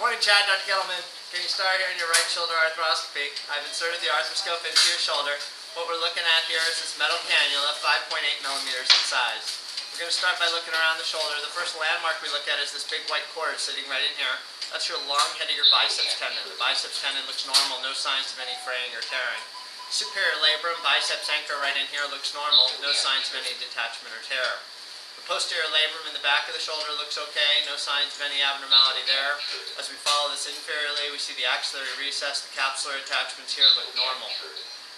Morning, Chad. Dr. Getelman. Getting started here in your right shoulder arthroscopy. I've inserted the arthroscope into your shoulder. What we're looking at here is this metal cannula, 5.8 millimeters in size. We're going to start by looking around the shoulder. The first landmark we look at is this big white cord sitting right in here. That's your long head of your biceps tendon. The biceps tendon looks normal, no signs of any fraying or tearing. Superior labrum, biceps anchor right in here looks normal, no signs of any detachment or tear. The posterior labrum in the back of the shoulder looks okay, no signs of any abnormality there. As we follow this inferiorly, we see the axillary recess, the capsular attachments here look normal.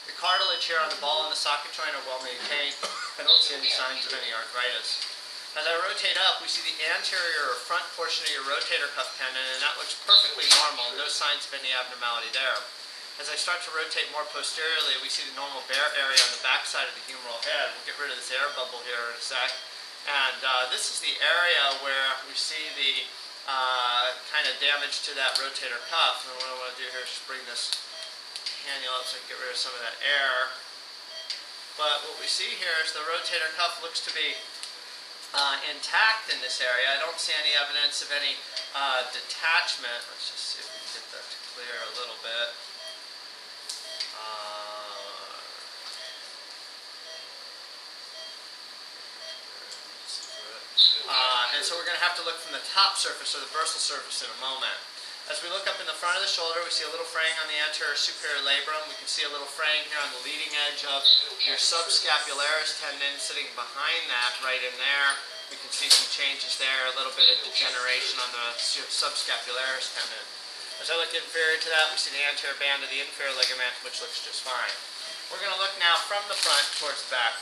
The cartilage here on the ball and the socket joint are well maintained. I don't see any signs of any arthritis. As I rotate up, we see the anterior or front portion of your rotator cuff tendon, and that looks perfectly normal, no signs of any abnormality there. As I start to rotate more posteriorly, we see the normal bare area on the back side of the humeral head. We'll get rid of this air bubble here in a sec. And this is the area where we see the kind of damage to that rotator cuff. And what I want to do here is just bring this cannula up so I can get rid of some of that air. But what we see here is the rotator cuff looks to be intact in this area. I don't see any evidence of any detachment. Let's just see if we can get that to clear a little bit. And so we're going to have to look from the top surface or the bursal surface in a moment. As we look up in the front of the shoulder, we see a little fraying on the anterior superior labrum. We can see a little fraying here on the leading edge of your subscapularis tendon sitting behind that right in there. We can see some changes there, a little bit of degeneration on the subscapularis tendon. As I look inferior to that, we see the anterior band of the inferior ligament, which looks just fine. We're going to look now from the front towards the back.